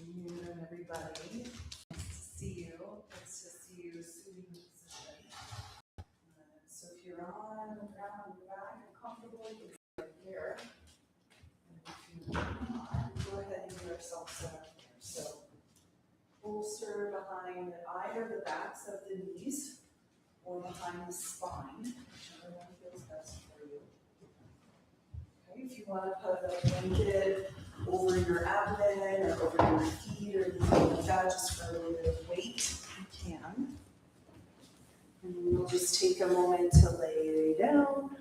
afternoon, everybody. Nice to see you. Nice to see you sitting in position. So if you're on the ground and back and comfortable, you can sit right here. And if you're not, go ahead and get yourself set up here. So bolster behind either the backs of the knees or behind the spine, whichever one feels best for you. Okay, if you want to put a blanket over your abdomen or over your feet or anything like that, just for a little bit of weight, you can. And we'll just take a moment to lay down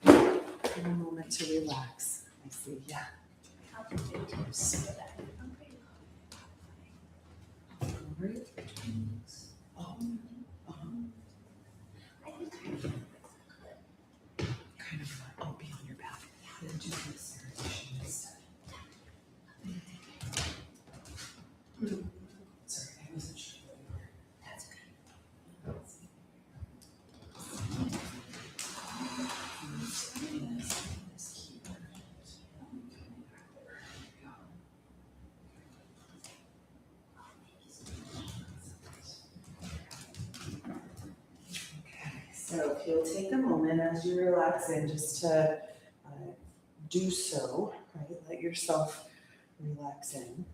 and a moment to relax. I see, yeah. Right. Oh, kind of, I'll be on your back. Then do this rotation instead. Sorry, I wasn't sure where you were. That's okay. So if you'll take a moment as you relax in just to do so, right? Let yourself relax in.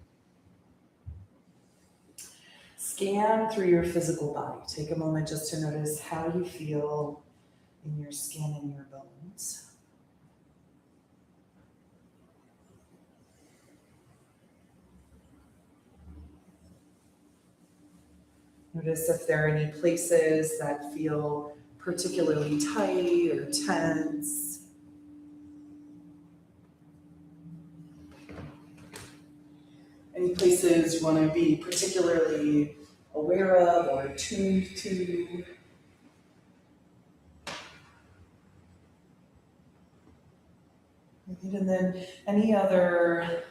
Scan through your physical body. Take a moment just to notice how you feel in your skin and your bones. Notice if there are any places that feel particularly tight or tense. Any places you want to be particularly aware of or attuned to. And then any other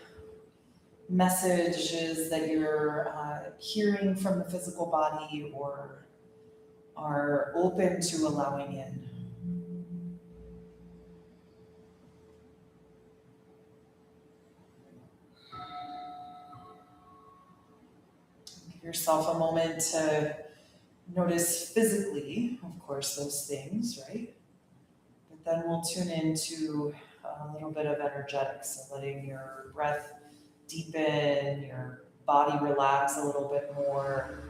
messages that you're hearing from the physical body or are open to allowing in. Give yourself a moment to notice physically, of course, those things, right? But then we'll tune into a little bit of energetics, so letting your breath deepen, your body relax a little bit more,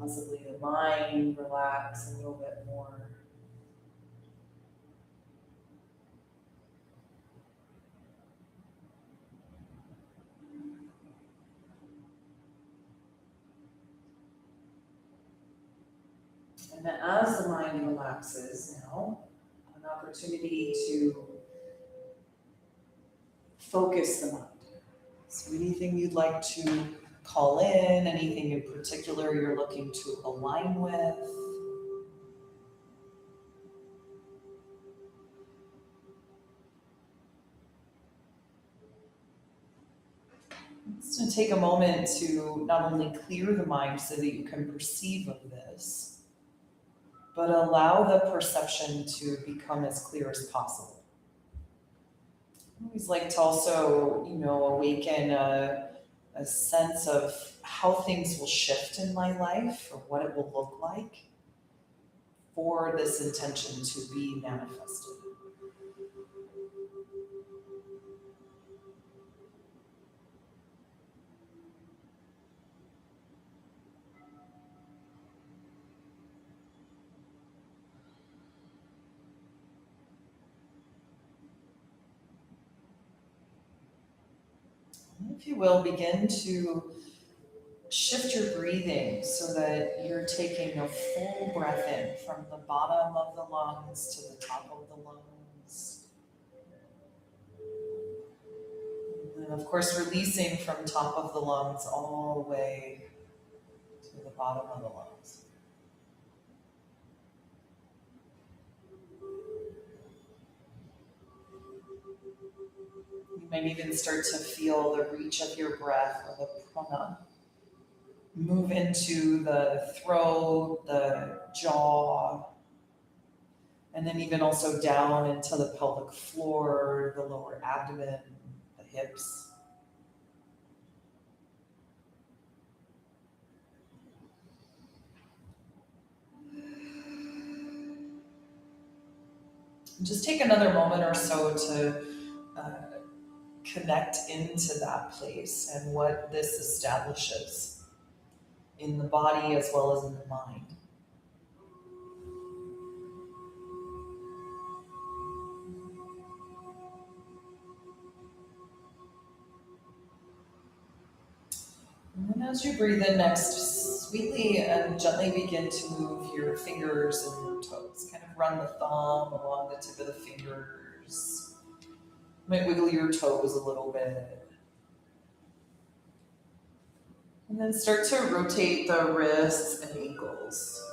possibly the mind relax a little bit more. And then as the mind relaxes now, an opportunity to focus the mind. So anything you'd like to call in, anything in particular you're looking to align with. It's going to take a moment to not only clear the mind so that you can perceive of this, but allow the perception to become as clear as possible. I always like to also, awaken a sense of how things will shift in my life or what it will look like for this intention to be manifested. If you will, begin to shift your breathing so that you're taking a full breath in from the bottom of the lungs to the top of the lungs. And of course, releasing from top of the lungs all the way to the bottom of the lungs. You might even start to feel the reach of your breath or the prana move into the throat, the jaw, and then even also down into the pelvic floor, the lower abdomen, the hips. Just take another moment or so to connect into that place and what this establishes in the body as well as in the mind. And then as you breathe in next, sweetly and gently begin to move your fingers and your toes. Kind of run the thumb along the tip of the fingers. You might wiggle your toes a little bit. And then start to rotate the wrists and ankles.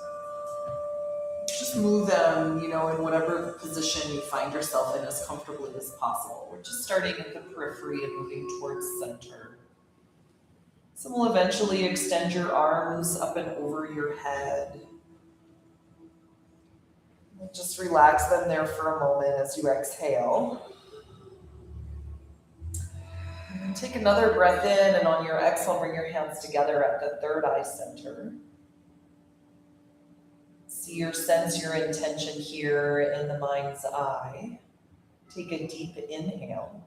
Just move them, in whatever position you find yourself in as comfortably as possible. We're just starting at the periphery and moving towards center. So we'll eventually extend your arms up and over your head. Just relax them there for a moment as you exhale. And take another breath in, and on your exhale, bring your hands together at the third eye center. See or sense your intention here in the mind's eye. Take a deep inhale.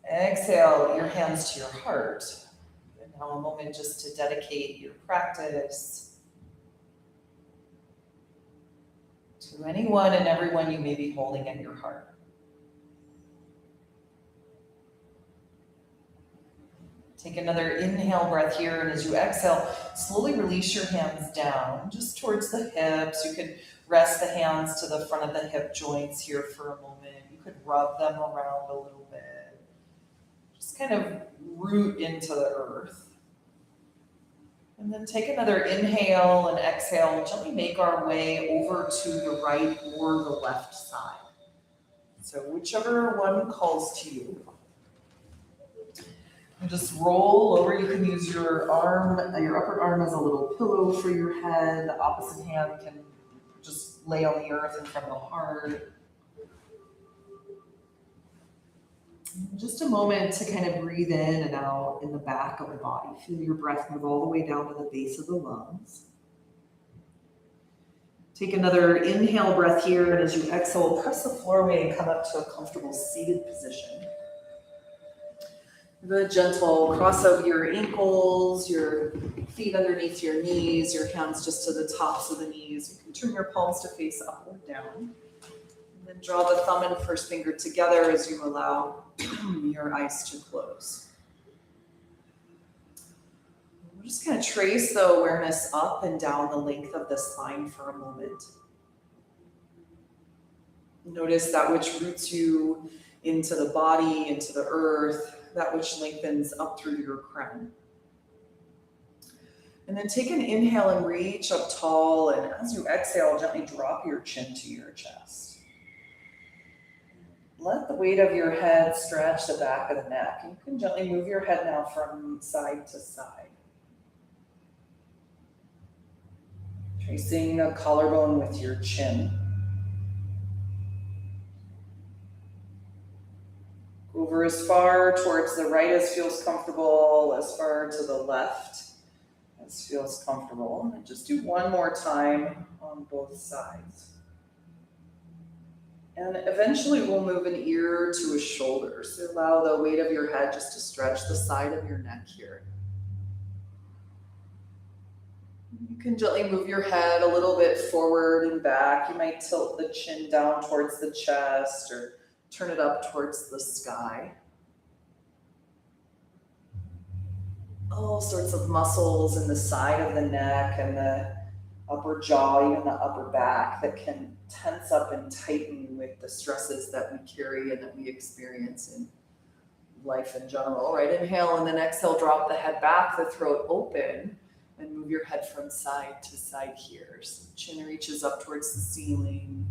Exhale, your hands to your heart. And now a moment just to dedicate your practice to anyone and everyone you may be holding at your heart. Take another inhale breath here, and as you exhale, slowly release your hands down, just towards the hips. You could rest the hands to the front of the hip joints here for a moment. You could rub them around a little bit. Just kind of root into the earth. And then take another inhale and exhale. Gently make our way over to the right or the left side. So whichever one calls to you. And just roll over. You can use your upper arm as a little pillow for your head. The opposite hand can just lay on the earth in front of the heart. Just a moment to kind of breathe in and out in the back of the body. Feel your breath move all the way down to the base of the lungs. Take another inhale breath here, and as you exhale, press the floor away and come up to a comfortable seated position. Give a gentle cross of your ankles, your feet underneath your knees, your hands just to the tops of the knees. You can turn your palms to face up or down. And then draw the thumb and first finger together as you allow your eyes to close. We're just going to trace the awareness up and down the length of the spine for a moment. Notice that which roots you into the body, into the earth, that which lengthens up through your crown. And then take an inhale and reach up tall, and as you exhale, gently drop your chin to your chest. Let the weight of your head stretch the back of the neck. You can gently move your head now from side to side. Tracing the collarbone with your chin. Over as far towards the right as feels comfortable, as far to the left as feels comfortable. And just do one more time on both sides. And eventually we'll move an ear to a shoulder. So allow the weight of your head just to stretch the side of your neck here. You can gently move your head a little bit forward and back. You might tilt the chin down towards the chest or turn it up towards the sky. All sorts of muscles in the side of the neck and the upper jaw, even the upper back, that can tense up and tighten with the stresses that we carry and that we experience in life in general. Right, inhale and then exhale, drop the head back, the throat open, and move your head from side to side here. So chin reaches up towards the ceiling.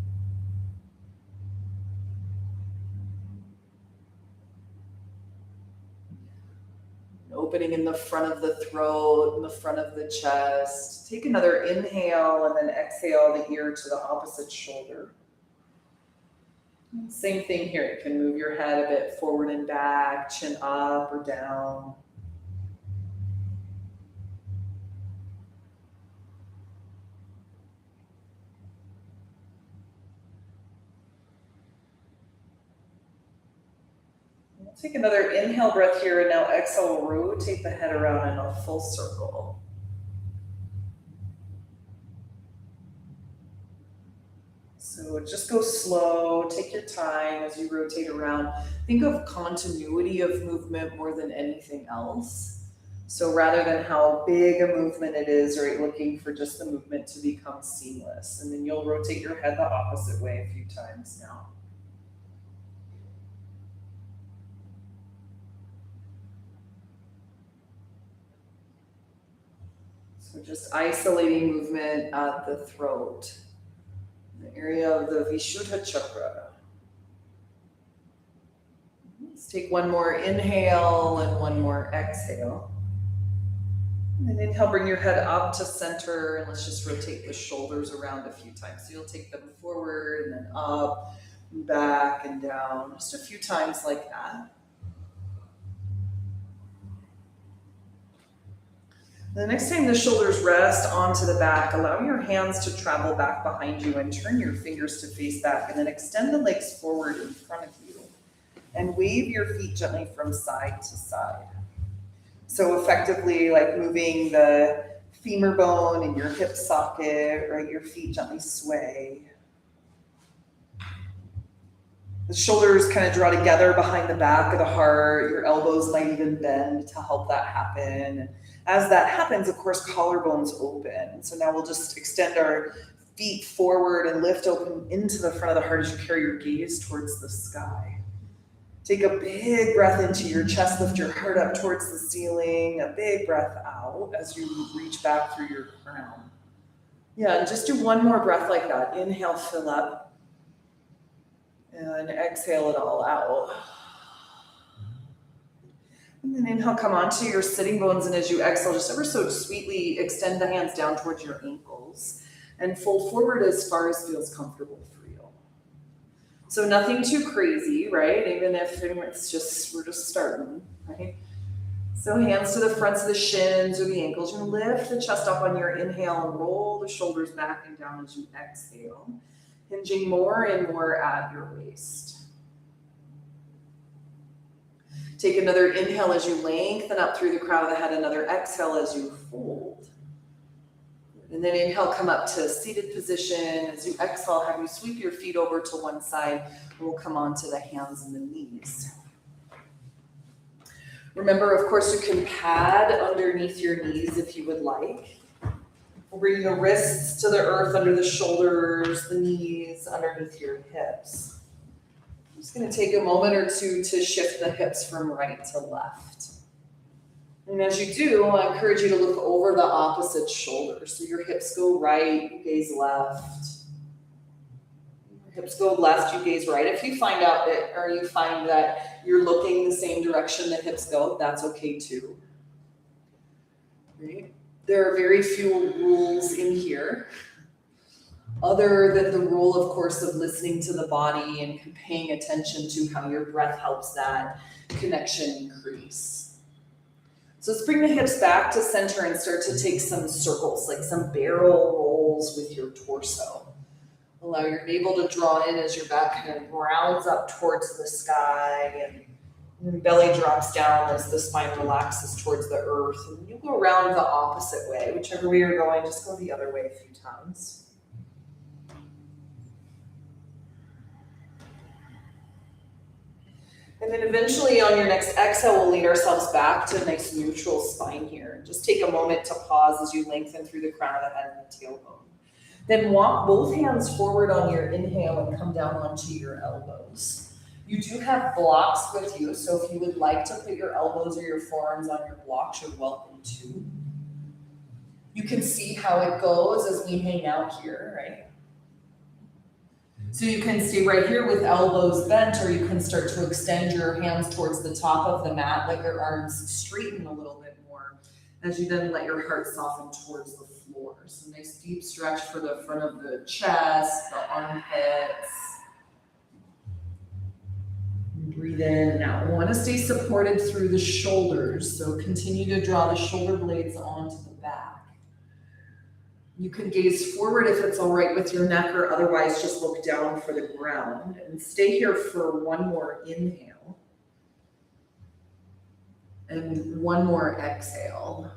Opening in the front of the throat, in the front of the chest. Take another inhale and then exhale the ear to the opposite shoulder. Same thing here. You can move your head a bit forward and back, chin up or down. Take another inhale breath here, and now exhale, rotate the head around in a full circle. So just go slow, take your time as you rotate around. Think of continuity of movement more than anything else. So rather than how big a movement it is, right, looking for just the movement to become seamless. And then you'll rotate your head the opposite way a few times now. So just isolating movement at the throat, the area of the Vishuddha chakra. Let's take one more inhale and one more exhale. And then inhale, bring your head up to center, and let's just rotate the shoulders around a few times. So you'll take them forward and then up, and back and down, just a few times like that. The next time the shoulders rest onto the back, allow your hands to travel back behind you and turn your fingers to face back, and then extend the legs forward in front of you and wave your feet gently from side to side. So effectively like moving the femur bone in your hip socket, right? Your feet gently sway. The shoulders kind of draw together behind the back of the heart. Your elbows might even bend to help that happen. And as that happens, of course, collarbones open. So now we'll just extend our feet forward and lift open into the front of the heart as you carry your gaze towards the sky. Take a big breath into your chest, lift your heart up towards the ceiling, a big breath out as you reach back through your crown. Yeah, and just do one more breath like that. Inhale, fill up, and exhale it all out. And then inhale, come onto your sitting bones, and as you exhale, just ever so sweetly extend the hands down towards your ankles and fold forward as far as feels comfortable for you. So nothing too crazy, right? Even if it's just, we're just starting, right? So hands to the fronts of the shins or the ankles. You're gonna lift the chest up on your inhale and roll the shoulders back and down as you exhale, hinging more and more at your waist. Take another inhale as you lengthen up through the crown of the head, another exhale as you fold. And then inhale, come up to seated position. As you exhale, have you sweep your feet over to one side, and we'll come onto the hands and the knees. Remember, of course, you can pad underneath your knees if you would like. We'll bring the wrists to the earth under the shoulders, the knees underneath your hips. I'm just going to take a moment or two to shift the hips from right to left. And as you do, I encourage you to look over the opposite shoulder. So your hips go right, you gaze left. Your hips go left, you gaze right. If you find out that, or you find that you're looking the same direction the hips go, that's okay too. Right? There are very few rules in here, other than the rule, of course, of listening to the body and paying attention to how your breath helps that connection increase. So let's bring the hips back to center and start to take some circles, like some barrel rolls with your torso. Allow your navel to draw in as your back kind of rounds up towards the sky, and your belly drops down as the spine relaxes towards the earth. And you go around the opposite way. Whichever way you're going, just go the other way a few times. And then eventually on your next exhale, we'll lean ourselves back to a nice neutral spine here. Just take a moment to pause as you lengthen through the crown of the head and the tailbone. Then walk both hands forward on your inhale and come down onto your elbows. You do have blocks with you, so if you would like to put your elbows or your forearms on your blocks, you're welcome to. You can see how it goes as we hang out here, right? So you can stay right here with elbows bent, or you can start to extend your hands towards the top of the mat, let your arms straighten a little bit more as you then let your heart soften towards the floor. So nice deep stretch for the front of the chest, the armpits. Breathe in and out. We want to stay supported through the shoulders, so continue to draw the shoulder blades onto the back. You can gaze forward if it's all right with your neck, or otherwise just look down for the ground. And stay here for one more inhale. And one more exhale.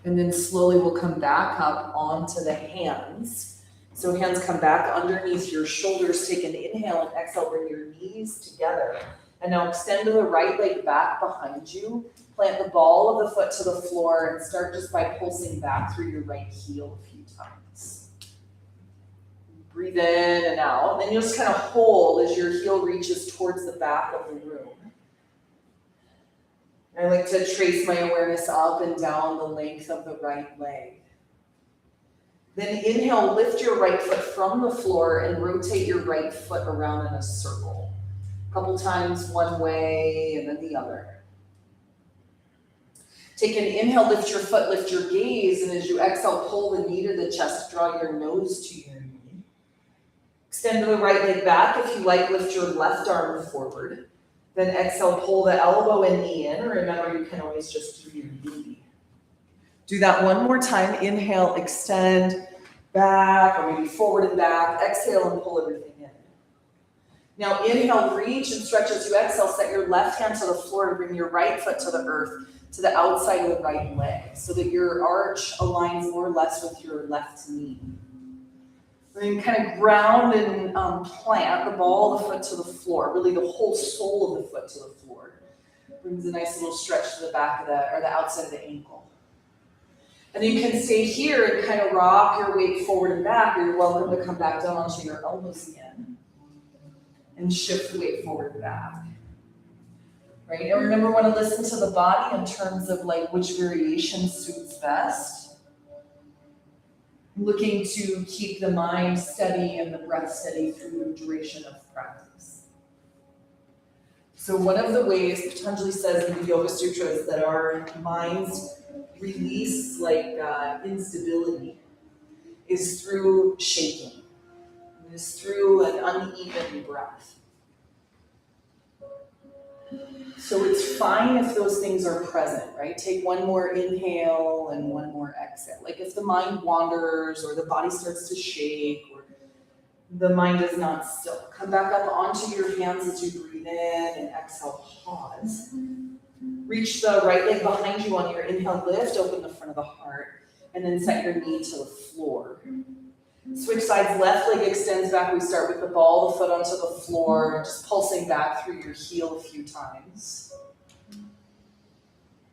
And then slowly we'll come back up onto the hands. So hands come back underneath your shoulders. Take an inhale and exhale, bring your knees together. And now extend the right leg back behind you. Plant the ball of the foot to the floor and start just by pulsing back through your right heel a few times. Breathe in and out. And then you'll just kind of hold as your heel reaches towards the back of the room. I like to trace my awareness up and down the length of the right leg. Then inhale, lift your right foot from the floor and rotate your right foot around in a circle. A couple times one way and then the other. Take an inhale, lift your foot, lift your gaze, and as you exhale, pull the knee to the chest, draw your nose to your knee. Extend the right leg back. If you like, lift your left arm forward. Then exhale, pull the elbow and knee in. Remember, you can always just do your knee. Do that one more time. Inhale, extend back, or maybe forward and back. Exhale and pull everything in. Now inhale, reach and stretch as you exhale. Set your left hand to the floor and bring your right foot to the earth, to the outside of the right leg, so that your arch aligns more or less with your left knee. And then kind of ground and plant the ball of the foot to the floor, really the whole sole of the foot to the floor. Brings a nice little stretch to the back of or the outside of the ankle. And then you can stay here and kind of rock your weight forward and back, or you're welcome to come back down onto your elbows again and shift the weight forward and back. Right? And remember, want to listen to the body in terms of like which variation suits best. Looking to keep the mind steady and the breath steady through the duration of practice. So one of the ways Patanjali says in the Yoga Sutras that our minds release like instability is through shaking. It is through an uneven breath. So it's fine if those things are present, right? Take one more inhale and one more exhale. Like if the mind wanders or the body starts to shake or the mind is not still. Come back up onto your hands as you breathe in and exhale, pause. Reach the right leg behind you on your inhale, lift, open the front of the heart, and then set your knee to the floor. Switch sides, left leg extends back. We start with the ball of the foot onto the floor, just pulsing back through your heel a few times.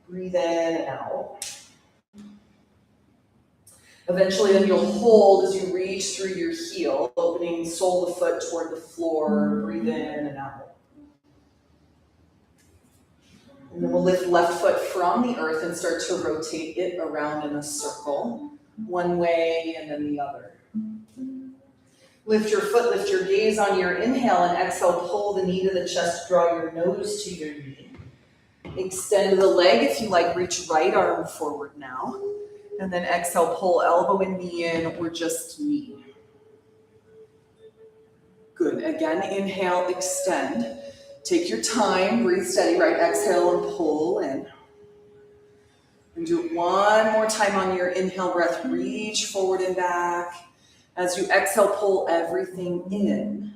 Breathe in and out. Eventually then you'll hold as you reach through your heel, opening sole of the foot toward the floor. Breathe in and out. And then we'll lift left foot from the earth and start to rotate it around in a circle, one way and then the other. Lift your foot, lift your gaze on your inhale and exhale, pull the knee to the chest, draw your nose to your knee. Extend the leg if you like, reach right arm forward now. And then exhale, pull elbow and knee in or just knee. Good, again, inhale, extend. Take your time, breathe steady, right, exhale and pull in. And do it one more time on your inhale breath, reach forward and back. As you exhale, pull everything in.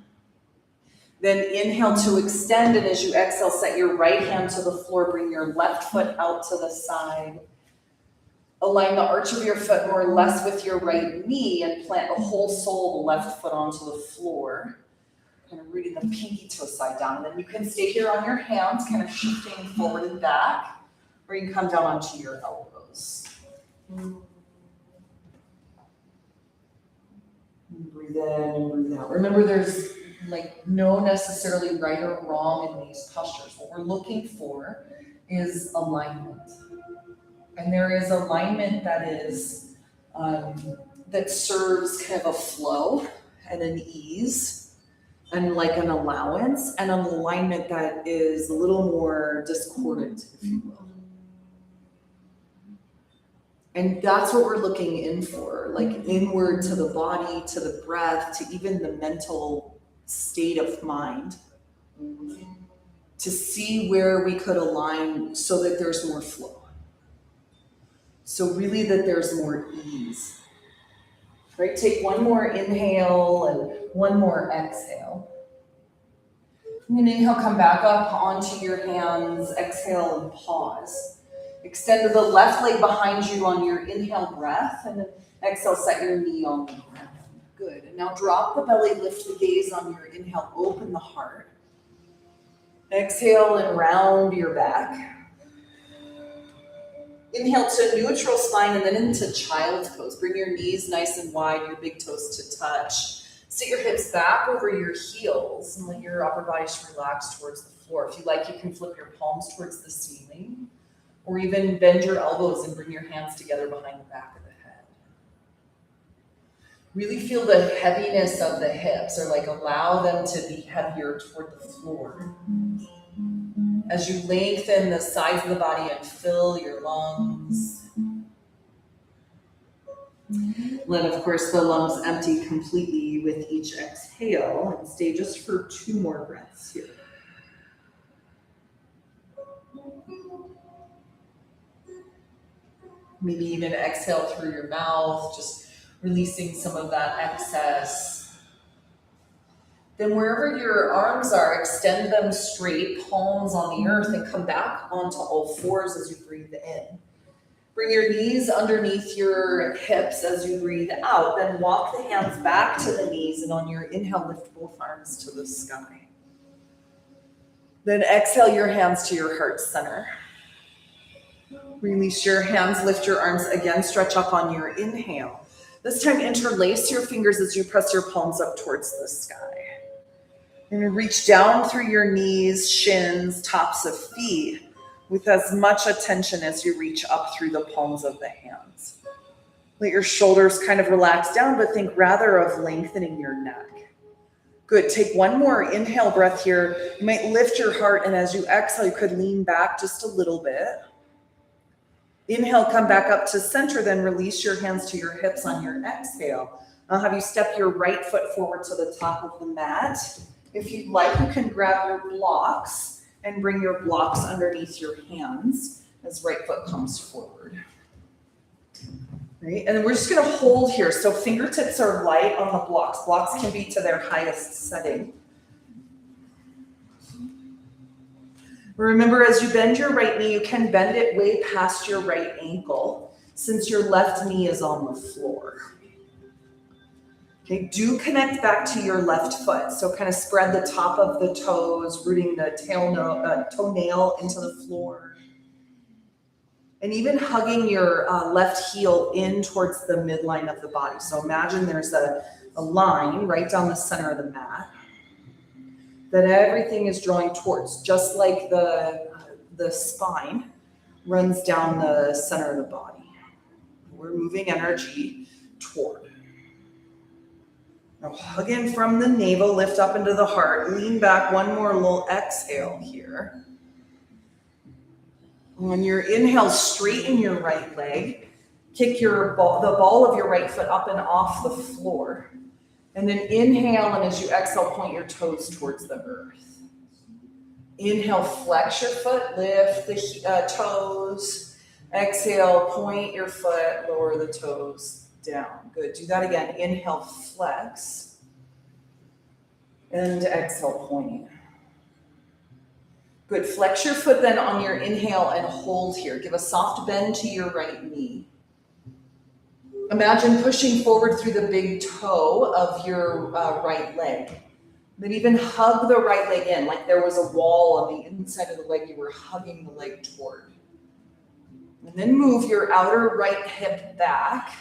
Then inhale to extend, and as you exhale, set your right hand to the floor, bring your left foot out to the side. Align the arch of your foot more or less with your right knee and plant the whole sole of the left foot onto the floor. Kind of rooting the pinky toe side down. And then you can stay here on your hands, kind of shifting forward and back, or you can come down onto your elbows. Breathe in and breathe out. Remember, there's like no necessarily right or wrong in these postures. What we're looking for is alignment. And there is alignment that is that serves kind of a flow and an ease and like an allowance, and an alignment that is a little more discordant, if you will. And that's what we're looking in for, like inward to the body, to the breath, to even the mental state of mind, to see where we could align so that there's more flow. So really that there's more ease. Right? Take one more inhale and one more exhale. And inhale, come back up onto your hands. Exhale and pause. Extend the left leg behind you on your inhale breath, and then exhale, set your knee on the ground. Good. And now drop the belly, lift the gaze on your inhale, open the heart. Exhale and round your back. Inhale to neutral spine and then into child's pose. Bring your knees nice and wide, your big toes to touch. Sit your hips back over your heels and let your upper body just relax towards the floor. If you like, you can flip your palms towards the ceiling or even bend your elbows and bring your hands together behind the back of the head. Really feel the heaviness of the hips, or like allow them to be heavier toward the floor. As you lengthen the sides of the body and fill your lungs. Let, of course, the lungs empty completely with each exhale, and stay just for 2 more breaths here. Maybe even exhale through your mouth, just releasing some of that excess. Then wherever your arms are, extend them straight, palms on the earth, and come back onto all fours as you breathe in. Bring your knees underneath your hips as you breathe out. Then walk the hands back to the knees, and on your inhale, lift both arms to the sky. Then exhale your hands to your heart center. Release your hands, lift your arms again, stretch up on your inhale. This time interlace your fingers as you press your palms up towards the sky. And reach down through your knees, shins, tops of feet with as much attention as you reach up through the palms of the hands. Let your shoulders kind of relax down, but think rather of lengthening your neck. Good, take 1 more inhale breath here. You might lift your heart, and as you exhale, you could lean back just a little bit. Inhale, come back up to center, then release your hands to your hips on your exhale. I'll have you step your right foot forward to the top of the mat. If you'd like, you can grab your blocks and bring your blocks underneath your hands as right foot comes forward. Right? And then we're just going to hold here. So fingertips are light on the blocks. Blocks can be to their highest setting. Remember, as you bend your right knee, you can bend it way past your right ankle since your left knee is on the floor. Okay, do connect back to your left foot. So kind of spread the top of the toes, rooting the toenail into the floor. And even hugging your left heel in towards the midline of the body. So imagine there's a line right down the center of the mat that everything is drawing towards, just like the spine runs down the center of the body. We're moving energy toward. Now hug in from the navel, lift up into the heart, lean back, 1 more little exhale here. On your inhale, straighten your right leg, kick the ball of your right foot up and off the floor. And then inhale, and as you exhale, point your toes towards the earth. Inhale, flex your foot, lift the toes. Exhale, point your foot, lower the toes down. Good. Do that again. Inhale, flex. And exhale, point. Good. Flex your foot then on your inhale and hold here. Give a soft bend to your right knee. Imagine pushing forward through the big toe of your right leg. Then even hug the right leg in, like there was a wall on the inside of the leg you were hugging the leg toward. And then move your outer right hip back.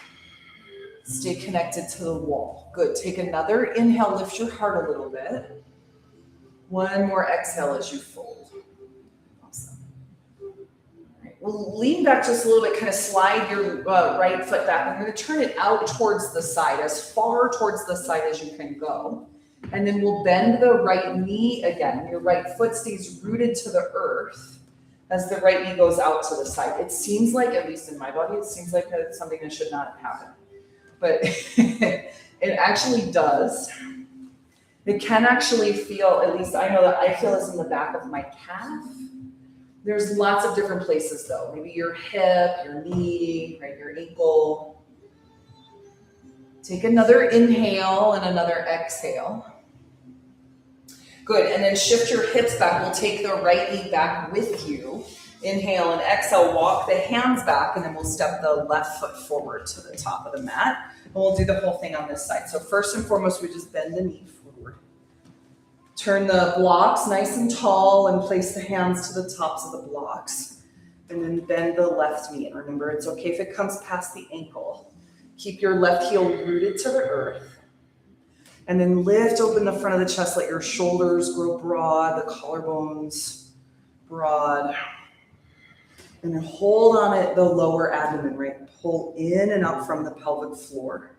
Stay connected to the wall. Good. Take another inhale, lift your heart a little bit. 1 more exhale as you fold. Awesome. All right. We'll lean back just a little bit, kind of slide your right foot back. I'm going to turn it out towards the side, as far towards the side as you can go. And then we'll bend the right knee again. Your right foot stays rooted to the earth as the right knee goes out to the side. It seems like, at least in my body, it seems like that's something that should not happen. But it actually does. It can actually feel, at least I know that I feel this in the back of my calf. There's lots of different places though. Maybe your hip, your knee, right, your ankle. Take another inhale and another exhale. Good, and then shift your hips back. We'll take the right knee back with you. Inhale and exhale, walk the hands back, and then we'll step the left foot forward to the top of the mat. And we'll do the whole thing on this side. So first and foremost, we just bend the knee forward. Turn the blocks nice and tall and place the hands to the tops of the blocks. And then bend the left knee. And remember, it's okay if it comes past the ankle. Keep your left heel rooted to the earth. And then lift open the front of the chest. Let your shoulders grow broad, the collarbones broad. And then hold on at the lower abdomen, right? Pull in and up from the pelvic floor.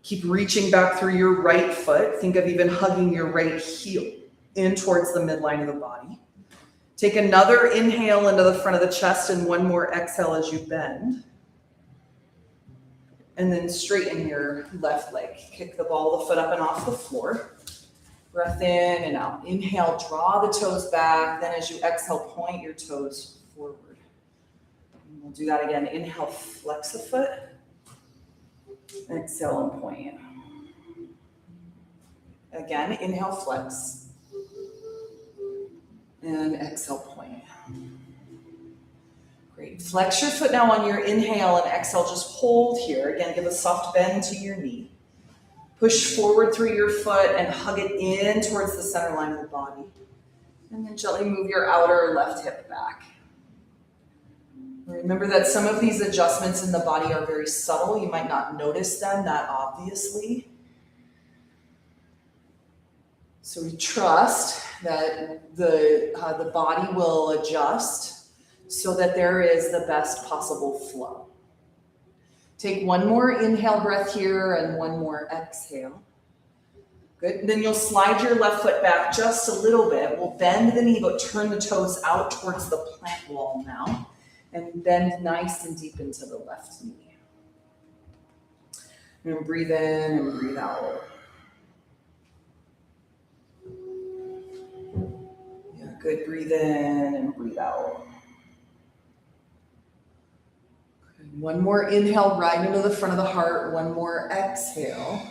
Keep reaching back through your right foot. Think of even hugging your right heel in towards the midline of the body. Take another inhale into the front of the chest and one more exhale as you bend. And then straighten your left leg. Kick the ball of the foot up and off the floor. Breath in and out. Inhale, draw the toes back. Then as you exhale, point your toes forward. And we'll do that again. Inhale, flex the foot. Exhale and point. Again, inhale, flex. And exhale, point. Great. Flex your foot now on your inhale and exhale. Just hold here. Again, give a soft bend to your knee. Push forward through your foot and hug it in towards the center line of the body. And then gently move your outer left hip back. Remember that some of these adjustments in the body are very subtle. You might not notice them that obviously. So we trust that the body will adjust so that there is the best possible flow. Take one more inhale breath here and one more exhale. Good. And then you'll slide your left foot back just a little bit. We'll bend the knee, but turn the toes out towards the plant wall now. And bend nice and deep into the left knee. And breathe in and breathe out. Yeah, good. Breathe in and breathe out. One more inhale right into the front of the heart. One more exhale.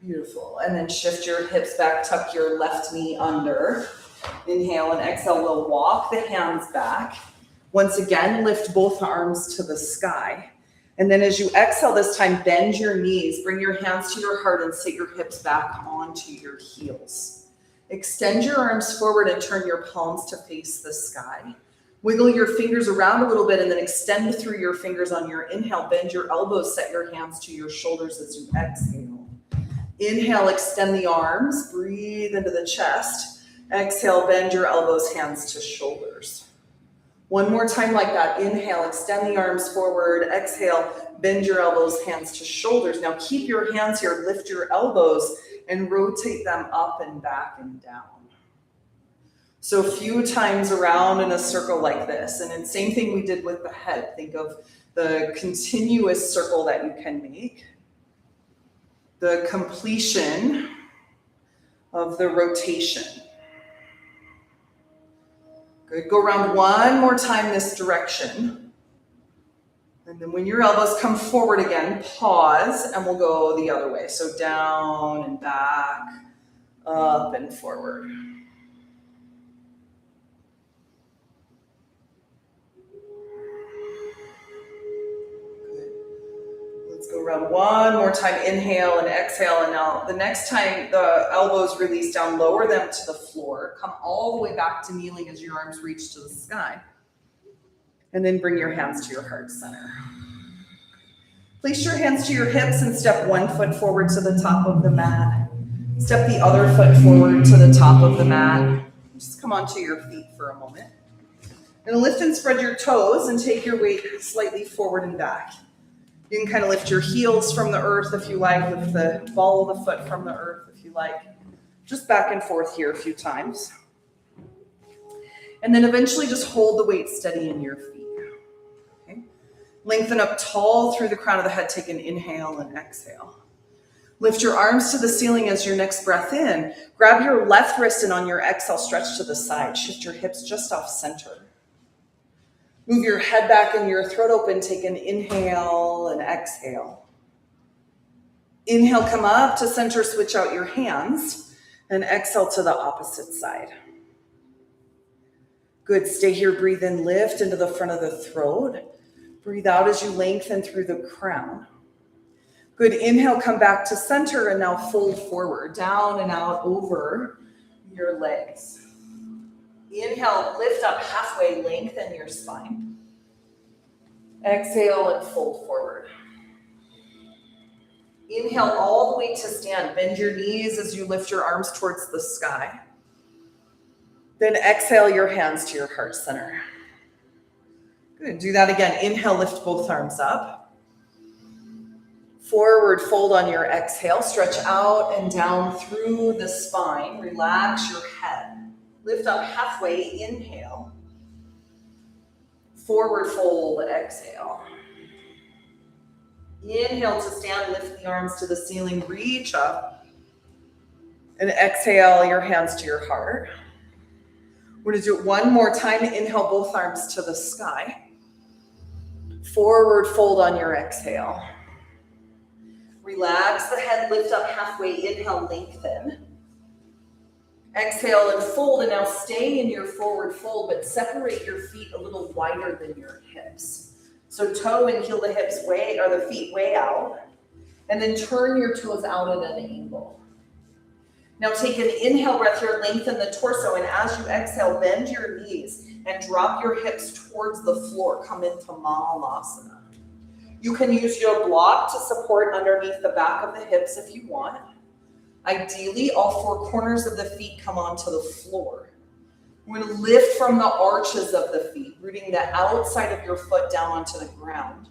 Beautiful. And then shift your hips back, tuck your left knee under. Inhale and exhale. We'll walk the hands back. Once again, lift both arms to the sky. And then as you exhale this time, bend your knees. Bring your hands to your heart and sit your hips back onto your heels. Extend your arms forward and turn your palms to face the sky. Wiggle your fingers around a little bit and then extend through your fingers on your inhale. Bend your elbows, set your hands to your shoulders as you exhale. Inhale, extend the arms, breathe into the chest. Exhale, bend your elbows, hands to shoulders. One more time like that. Inhale, extend the arms forward. Exhale, bend your elbows, hands to shoulders. Now keep your hands here, lift your elbows and rotate them up and back and down. So a few times around in a circle like this. And then same thing we did with the head. Think of the continuous circle that you can make. The completion of the rotation. Good. Go around one more time this direction. And then when your elbows come forward again, pause and we'll go the other way. So down and back, up and forward. Go around one more time, inhale and exhale. And now the next time the elbows release down, lower them to the floor. Come all the way back to kneeling as your arms reach to the sky. And then bring your hands to your heart center. Place your hands to your hips and step one foot forward to the top of the mat. Step the other foot forward to the top of the mat. Just come onto your feet for a moment. And lift and spread your toes and take your weight slightly forward and back. You can kind of lift your heels from the earth if you like, lift the ball of the foot from the earth if you like. Just back and forth here a few times. And then eventually just hold the weight steady in your feet. Okay? Lengthen up tall through the crown of the head. Take an inhale and exhale. Lift your arms to the ceiling as your next breath in. Grab your left wrist and on your exhale, stretch to the side. Shift your hips just off center. Move your head back and your throat open. Take an inhale and exhale. Inhale, come up to center, switch out your hands, and exhale to the opposite side. Good, stay here, breathe in, lift into the front of the throat. Breathe out as you lengthen through the crown. Good, inhale, come back to center, and now fold forward, down and out over your legs. Inhale, lift up halfway, lengthen your spine. Exhale and fold forward. Inhale all the way to stand. Bend your knees as you lift your arms towards the sky. Then exhale your hands to your heart center. Good, do that again. Inhale, lift both arms up. Forward fold on your exhale. Stretch out and down through the spine. Relax your head. Lift up halfway, inhale. Forward fold, exhale. Inhale to stand, lift the arms to the ceiling, reach up. And exhale your hands to your heart. We're gonna do it one more time. Inhale both arms to the sky. Forward fold on your exhale. Relax the head, lift up halfway, inhale, lengthen. Exhale and fold, and now stay in your forward fold, but separate your feet a little wider than your hips. So toe and heel the hips way, or the feet way out, and then turn your toes out at an angle. Now take an inhale breath here, lengthen the torso, and as you exhale, bend your knees and drop your hips towards the floor. Come into Mahalasana. You can use your block to support underneath the back of the hips if you want. Ideally, all four corners of the feet come onto the floor. We're going to lift from the arches of the feet, rooting the outside of your foot down onto the ground.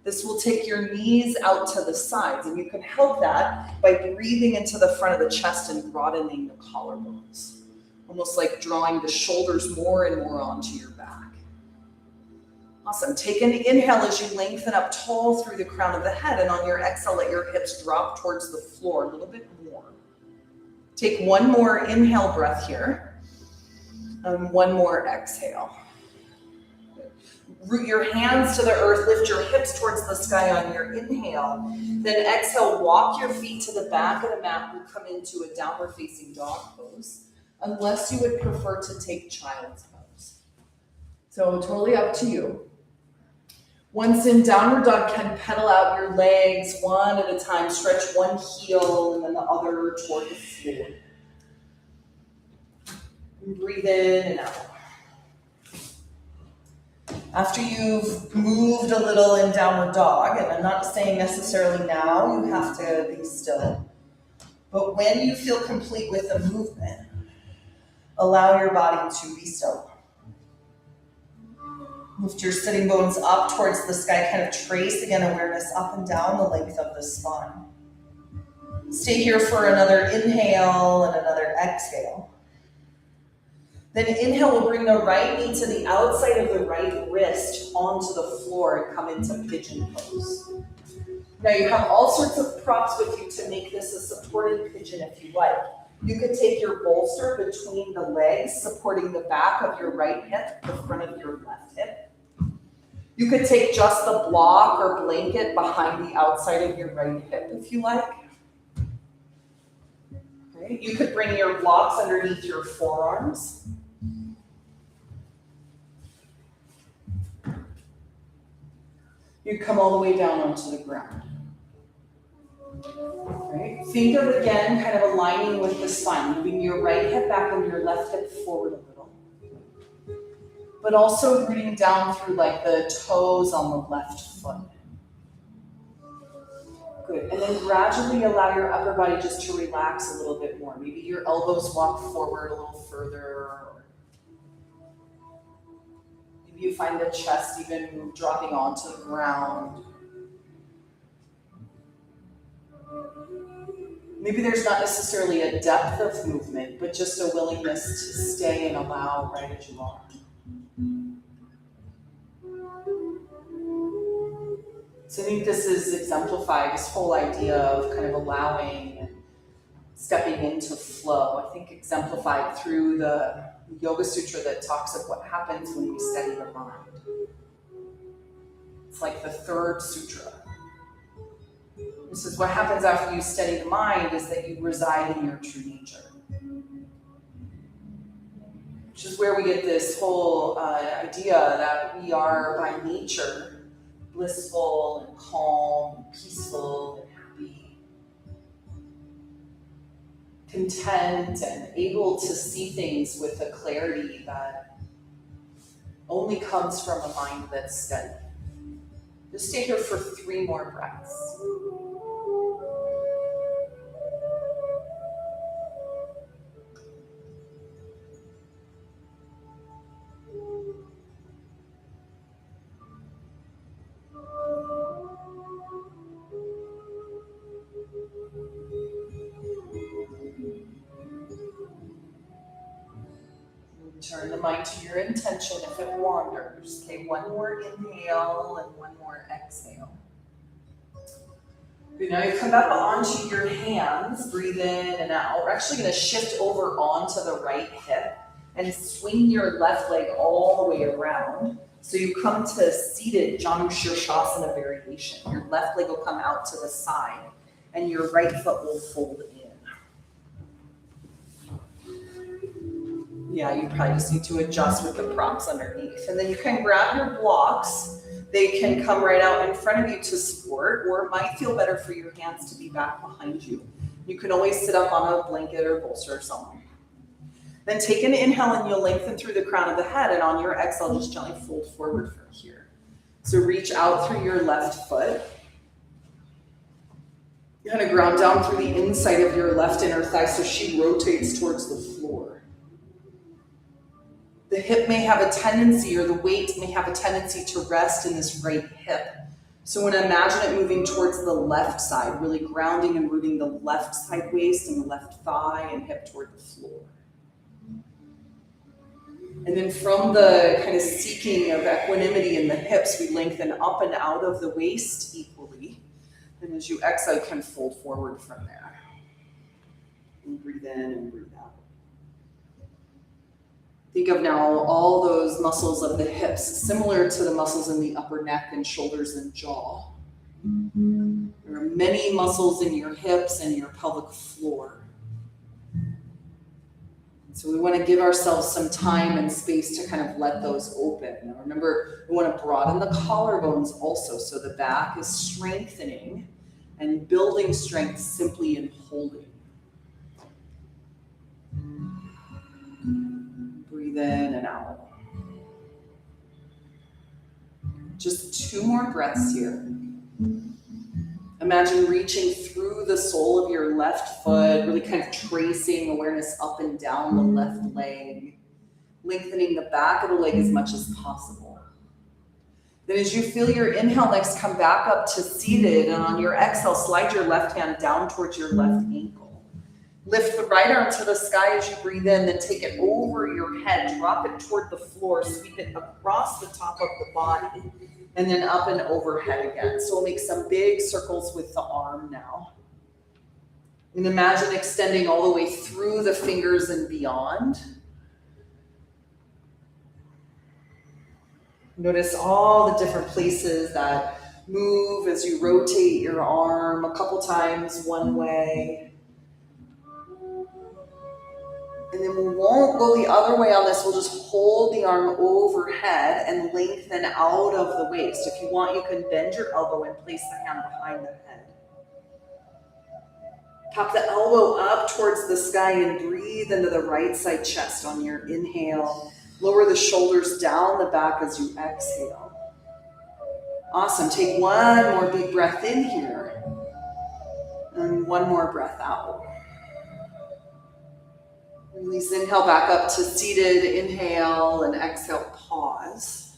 This will take your knees out to the sides, and you can help that by breathing into the front of the chest and broadening the collarbones, almost like drawing the shoulders more and more onto your back. Awesome. Take an inhale as you lengthen up tall through the crown of the head, and on your exhale, let your hips drop towards the floor a little bit more. Take one more inhale breath here. One more exhale. Root your hands to the earth, lift your hips towards the sky on your inhale. Then exhale, walk your feet to the back of the mat. We'll come into a downward facing dog pose, unless you would prefer to take child's pose. So totally up to you. Once in downward dog, can pedal out your legs one at a time. Stretch one heel and then the other toward the floor. Breathe in and out. After you've moved a little in downward dog, and I'm not saying necessarily now you have to be still, but when you feel complete with the movement, allow your body to be still. Lift your sitting bones up towards the sky, kind of trace again awareness up and down the length of the spine. Stay here for another inhale and another exhale. Then inhale, we'll bring the right knee to the outside of the right wrist onto the floor and come into pigeon pose. Now you have all sorts of props with you to make this a supported pigeon if you like. You could take your bolster between the legs, supporting the back of your right hip, the front of your left hip. You could take just the block or blanket behind the outside of your right hip if you like. Okay. You could bring your blocks underneath your forearms. You come all the way down onto the ground. Right. Think of again, kind of aligning with the spine, moving your right hip back and your left hip forward a little. But also rooting down through like the toes on the left foot. Good. And then gradually allow your upper body just to relax a little bit more. Maybe your elbows walk forward a little further. Maybe you find the chest even dropping onto the ground. Maybe there's not necessarily a depth of movement, but just a willingness to stay and allow right as you are. So I think this is exemplified, this whole idea of kind of allowing and stepping into flow. I think exemplified through the Yoga Sutra that talks of what happens when we steady the mind. It's like the third sutra. This is what happens after you steady the mind, is that you reside in your true nature. Which is where we get this whole idea that we are by nature blissful and calm, and peaceful and happy, content and able to see things with a clarity that only comes from a mind that's steady. Just stay here for 3 more breaths. Turn the mind to your intention if it wanders. Okay, 1 more inhale and 1 more exhale. Good, now you come back onto your hands, breathe in and out. We're actually going to shift over onto the right hip and swing your left leg all the way around. So you come to seated Janu Shirshasana variation. Your left leg will come out to the side and your right foot will fold in. Yeah, you probably just need to adjust with the props underneath. And then you can grab your blocks. They can come right out in front of you to support, or it might feel better for your hands to be back behind you. You can always sit up on a blanket or bolster or something. Then take an inhale and you'll lengthen through the crown of the head, and on your exhale, just gently fold forward from here. So reach out through your left foot. You're gonna ground down through the inside of your left inner thigh so she rotates towards the floor. The hip may have a tendency, or the weight may have a tendency to rest in this right hip. So when imagine it moving towards the left side, really grounding and rooting the left side waist and the left thigh and hip toward the floor. And then from the kind of seeking of equanimity in the hips, we lengthen up and out of the waist equally. And as you exhale, you can fold forward from there. And breathe in and breathe out. Think of now all those muscles of the hips, similar to the muscles in the upper neck and shoulders and jaw. There are many muscles in your hips and your pelvic floor. So we want to give ourselves some time and space to kind of let those open. Now remember, we want to broaden the collarbones also, so the back is strengthening and building strength simply in holding. Breathe in and out. Just 2 more breaths here. Imagine reaching through the sole of your left foot, really kind of tracing awareness up and down the left leg, lengthening the back of the leg as much as possible. Then as you feel your inhale next, come back up to seated, and on your exhale, slide your left hand down towards your left ankle. Lift the right arm to the sky as you breathe in, then take it over your head, drop it toward the floor, sweep it across the top of the body, and then up and overhead again. So we'll make some big circles with the arm now. And imagine extending all the way through the fingers and beyond. Notice all the different places that move as you rotate your arm a couple times one way. And then we won't go the other way on this. We'll just hold the arm overhead and lengthen out of the waist. If you want, you can bend your elbow and place the hand behind the head. Pop the elbow up towards the sky and breathe into the right side chest on your inhale. Lower the shoulders down the back as you exhale. Awesome. Take 1 more big breath in here. And 1 more breath out. Release, inhale back up to seated, inhale, and exhale, pause.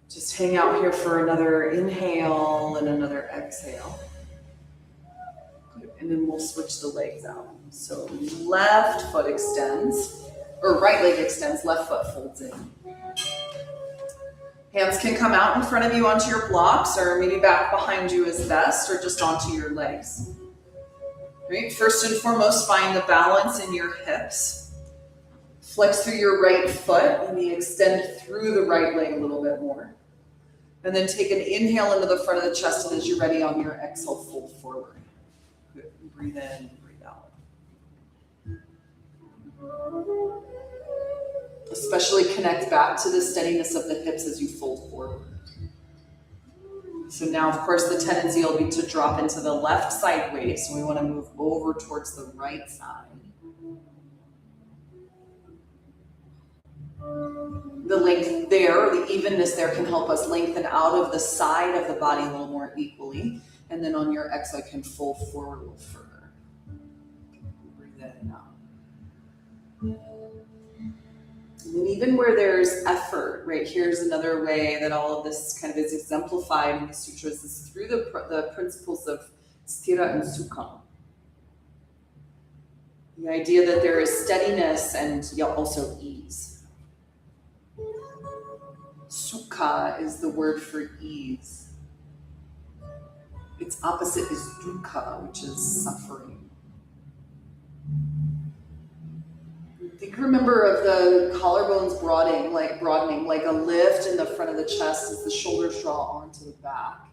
Just hang out here for another inhale and another exhale. And then we'll switch the legs out. So left foot extends, or right leg extends, left foot folds in. Hands can come out in front of you onto your blocks, or maybe back behind you is best, or just onto your legs. Right? First and foremost, find the balance in your hips. Flex through your right foot, maybe extend through the right leg a little bit more. And then take an inhale into the front of the chest, and as you're ready on your exhale, fold forward. Good. Breathe in, breathe out. Especially connect back to the steadiness of the hips as you fold forward. So now, of course, the tendency will be to drop into the left side waist. So we want to move over towards the right side. The length there, the evenness there can help us lengthen out of the side of the body a little more equally. And then on your exhale, you can fold forward a little further. Breathe in and out. And then even where there's effort, right, here's another way that all of this kind of is exemplified in the sutras is through the principles of sthira and sukha. The idea that there is steadiness and also ease. Sukha is the word for ease. Its opposite is dukkha, which is suffering. Remember of the collarbones broadening, like a lift in the front of the chest as the shoulders draw onto the back.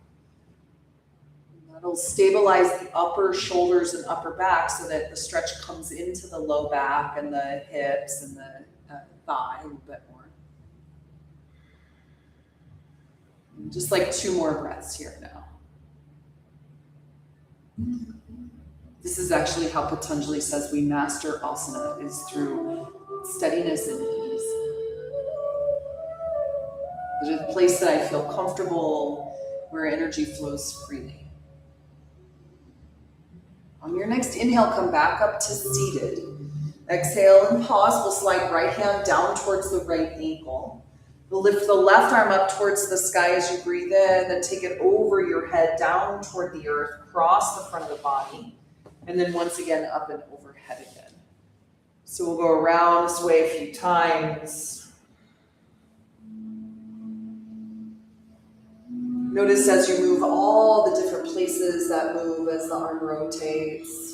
And that'll stabilize the upper shoulders and upper back so that the stretch comes into the low back and the hips and the thigh a little bit more. And just like 2 more breaths here now. This is actually how Patanjali says we master asana, is through steadiness and ease. There's a place that I feel comfortable, where energy flows freely. On your next inhale, come back up to seated. Exhale and pause. We'll slide right hand down towards the right ankle. We'll lift the left arm up towards the sky as you breathe in, then take it over your head, down toward the earth, cross the front of the body. And then once again, up and overhead again. So we'll go around this way a few times. Notice as you move all the different places that move as the arm rotates.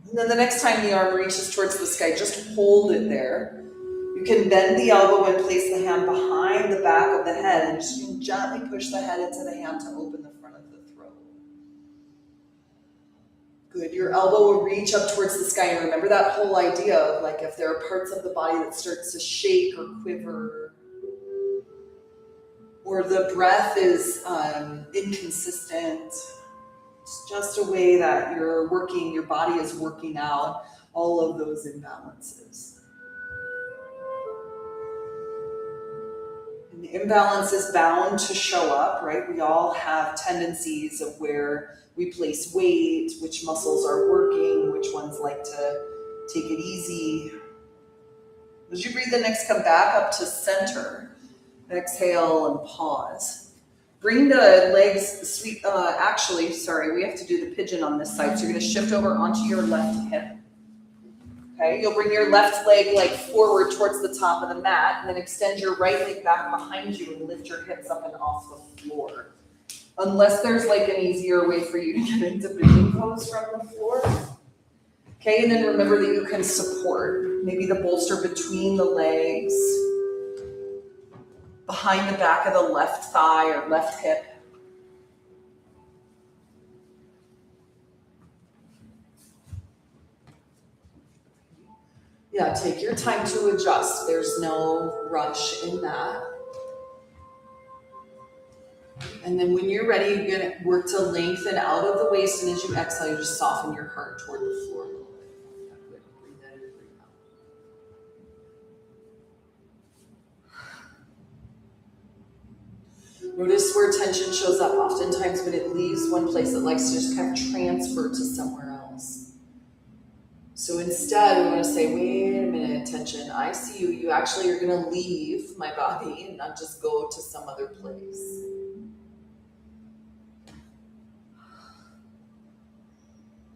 And then the next time the arm reaches towards the sky, just hold it there. You can bend the elbow and place the hand behind the back of the head, and just gently push the head into the hand to open the front of the throat. Good. Your elbow will reach up towards the sky, and remember that whole idea of like if there are parts of the body that starts to shake or quiver, or the breath is inconsistent. It's just a way that your body is working out all of those imbalances. And the imbalance is bound to show up, right? We all have tendencies of where we place weight, which muscles are working, which ones like to take it easy. As you breathe in, next come back up to center. Exhale and pause. Bring the legs, we have to do the pigeon on this side. So you're going to shift over onto your left hip. Okay, you'll bring your left leg forward towards the top of the mat, and then extend your right leg back behind you and lift your hips up and off the floor. Unless there's an easier way for you to get into pigeon pose from the floor. Okay, and then remember that you can support maybe the bolster between the legs, behind the back of the left thigh or left hip. Yeah, take your time to adjust. There's no rush in that. And then when you're ready, you're going to work to lengthen out of the waist, and as you exhale, you just soften your heart toward the floor a little bit. Breathe in and breathe out. Notice where tension shows up. Oftentimes when it leaves one place, it likes to just kind of transfer to somewhere else. So instead, we want to say, wait a minute, tension, I see you. You actually are going to leave my body and not just go to some other place.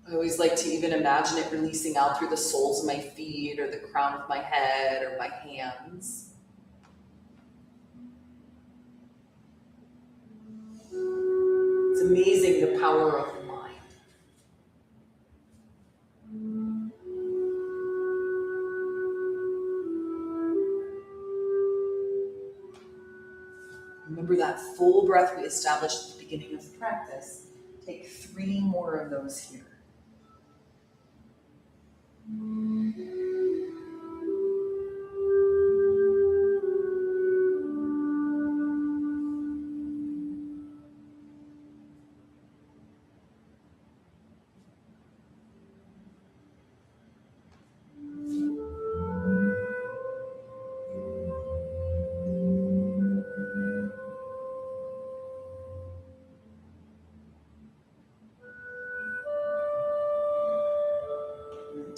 I always like to even imagine it releasing out through the soles of my feet or the crown of my head or my hands. It's amazing the power of the mind. that full breath we established at the beginning of the practice. Take 3 more of those here.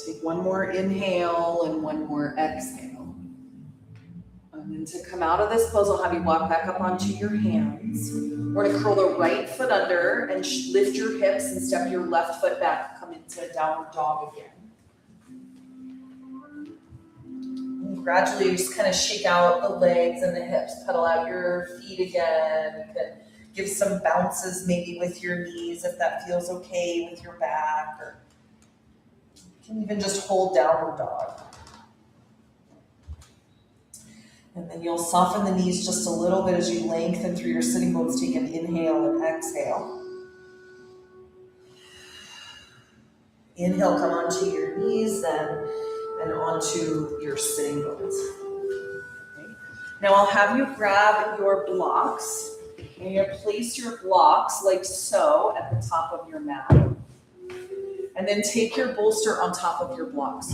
Take 1 more inhale and 1 more exhale. And then to come out of this pose, I'll have you walk back up onto your hands. We're gonna curl the right foot under and lift your hips and step your left foot back. Come into downward dog again. And gradually just kind of shake out the legs and the hips, pedal out your feet again. You can give some bounces maybe with your knees if that feels okay with your back, or you can even just hold downward dog. And then you'll soften the knees just a little bit as you lengthen through your sitting bones. Take an inhale and exhale. Inhale, come onto your knees then, and onto your sitting bones. Okay. Now I'll have you grab your blocks, and you're gonna place your blocks like so at the top of your mat. And then take your bolster on top of your blocks.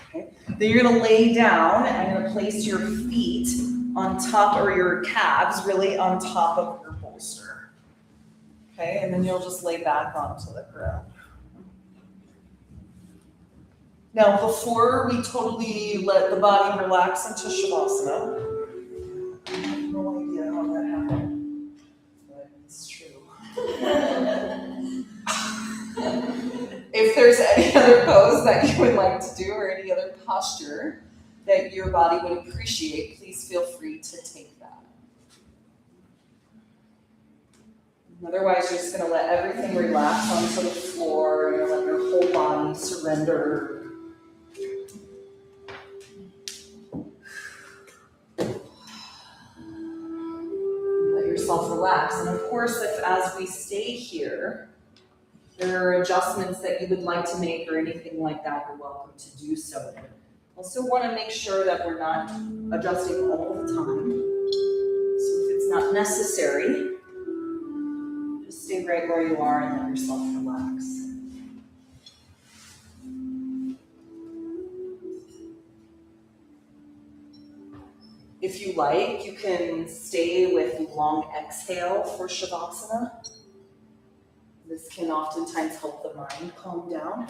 Okay. Then you're gonna lay down and you're gonna place your feet on top, or your calves really on top of your bolster. Okay, and then you'll just lay back onto the ground. Now, before we totally let the body relax into Shavasana, I have no idea how that happened, but it's true. If there's any other pose that you would like to do, or any other posture that your body would appreciate, please feel free to take that. Otherwise, you're just going to let everything relax onto the floor. You're going to let your whole body surrender. Let yourself relax. And of course, if as we stay here, there are adjustments that you would like to make or anything like that, you're welcome to do so. Also want to make sure that we're not adjusting all the time. So if it's not necessary, just stay right where you are and let yourself relax. If you like, you can stay with long exhale for Shavasana. This can oftentimes help the mind calm down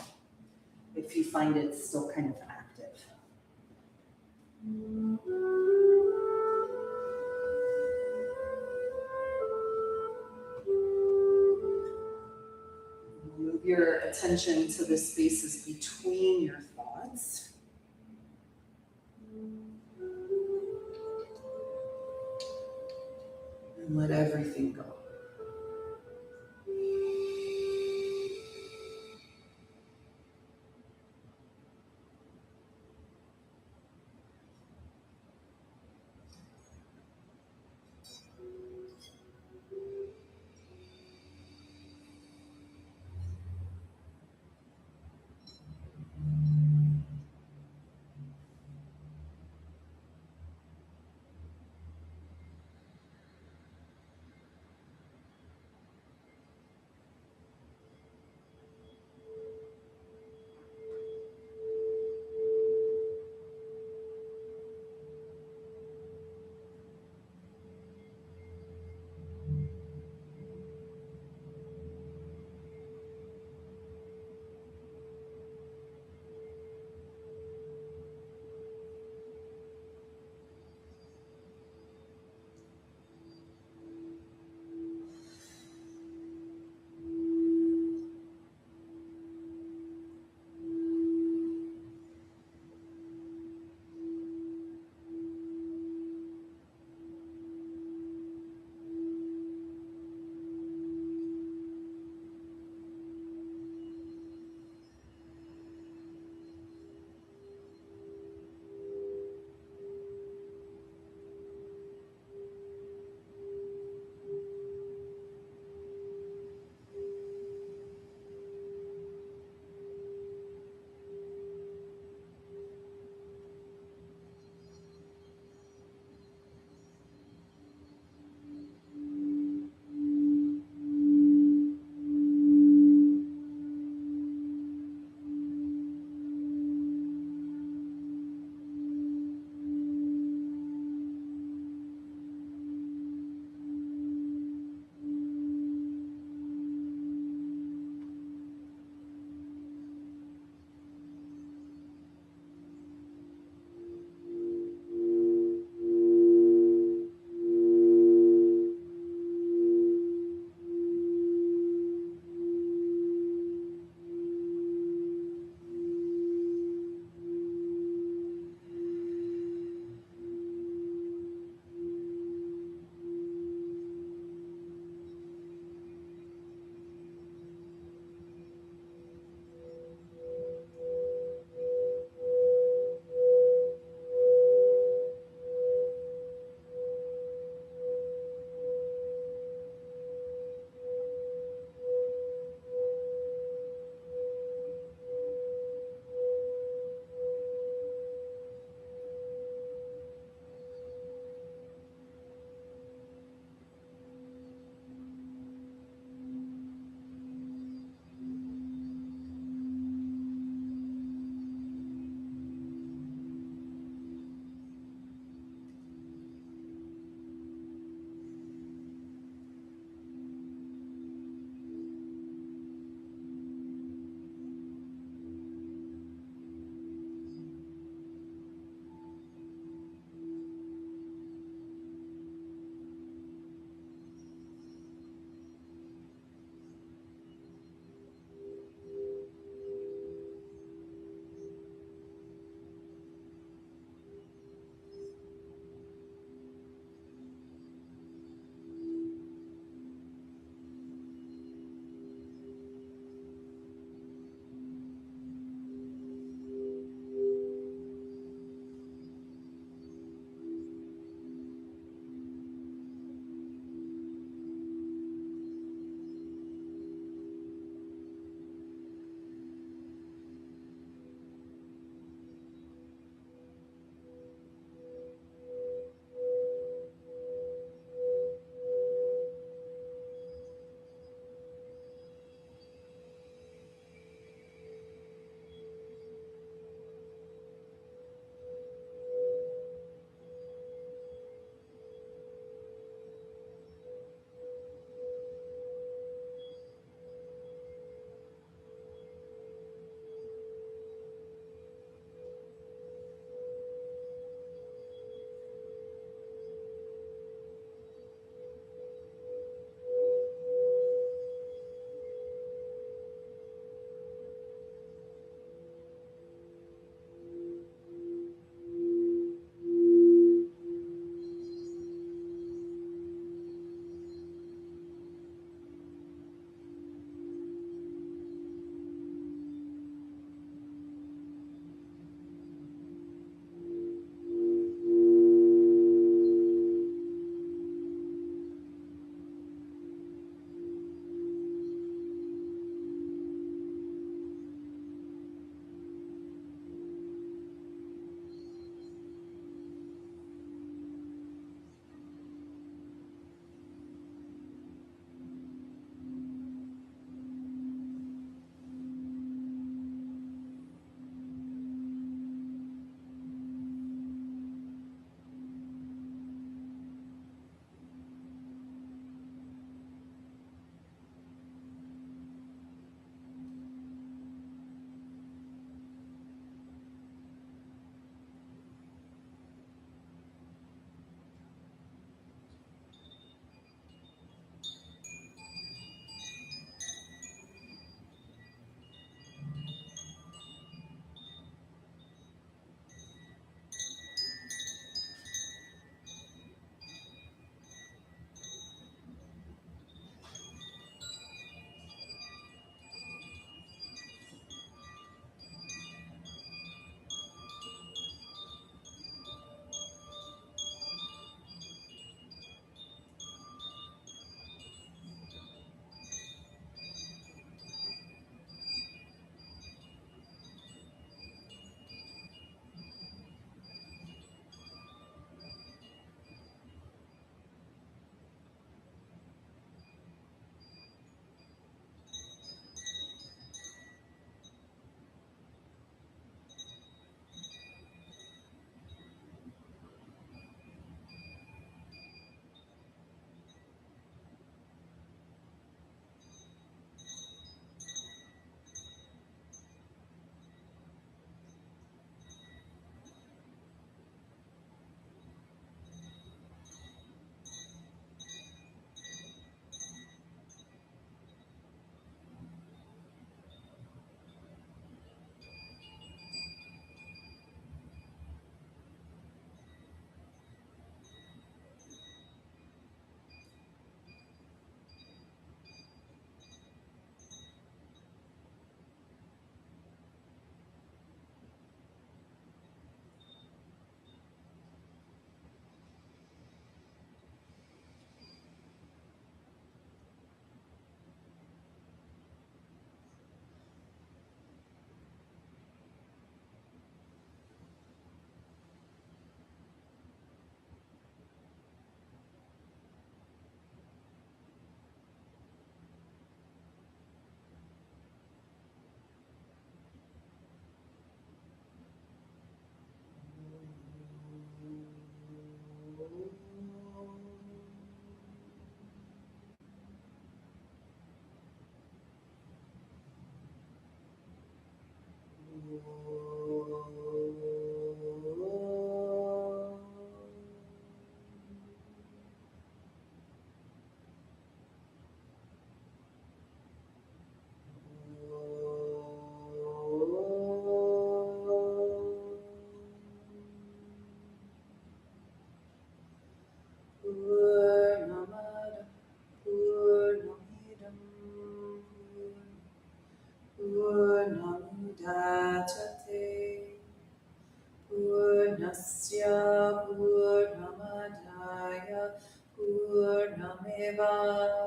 if you find it still kind of active. Move your attention to the spaces between your thoughts. And let everything go.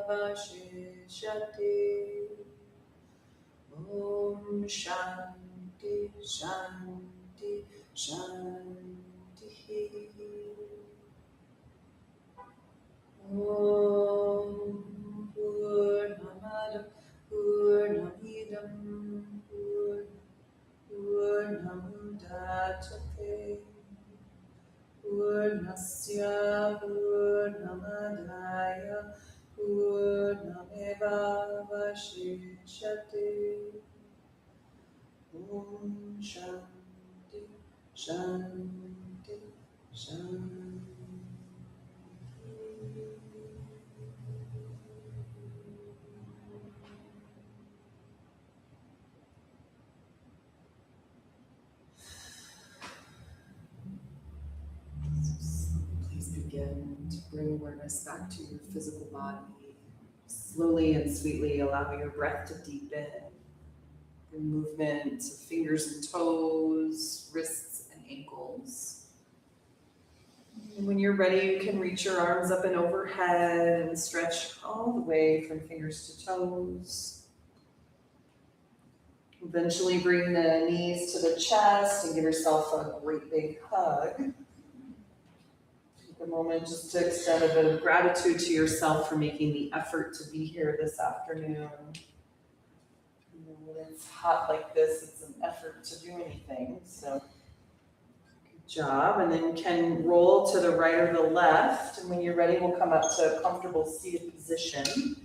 vashishyate. Om Shanti Shanti Shanti. Om Purnamada Purnamidam Purnamudachyate Purnasya Purnamadaya Purnameva Vashishyate. Om Shanti Shanti Shanti. Please begin to bring awareness back to your physical body. Slowly and sweetly allow your breath to deepen. Your movement of fingers and toes, wrists and ankles. And when you're ready, you can reach your arms up and overhead and stretch all the way from fingers to toes. Eventually bring the knees to the chest and give yourself a great big hug. Take a moment just to extend a bit of gratitude to yourself for making the effort to be here this afternoon. When it's hot like this, it's an effort to do anything, so good job. And then you can roll to the right or the left, and when you're ready, we'll come up to a comfortable seated position.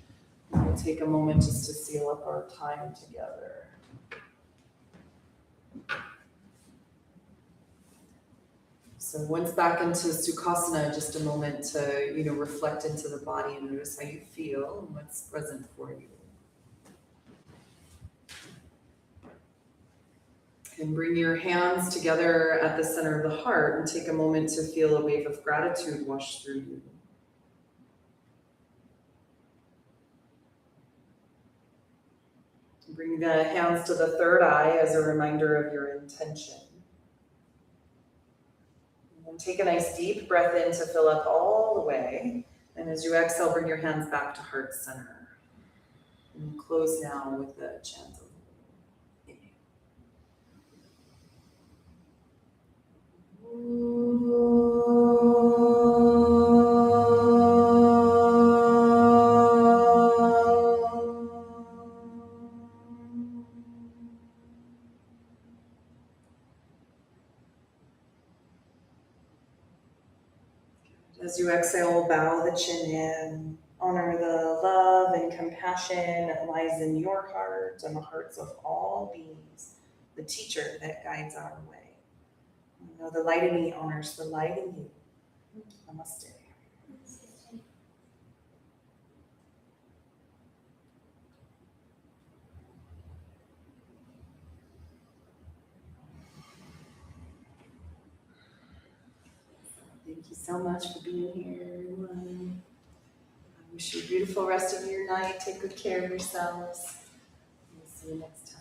We'll take a moment just to seal up our time together. So once back into Sukhasana, just a moment to, reflect into the body and notice how you feel and what's present for you. And bring your hands together at the center of the heart and take a moment to feel a wave of gratitude wash through you. Bring the hands to the third eye as a reminder of your intention. And take a nice deep breath in to fill up all the way. And as you exhale, bring your hands back to heart center. And close now with the chant of As you exhale, bow the chin in. Honor the love and compassion that lies in your heart and the hearts of all beings, the teacher that guides our way. You know, the light in me honors the light in you. Namaste. Thank you so much for being here, everyone. I wish you a beautiful rest of your night. Take good care of yourselves. We'll see you next time.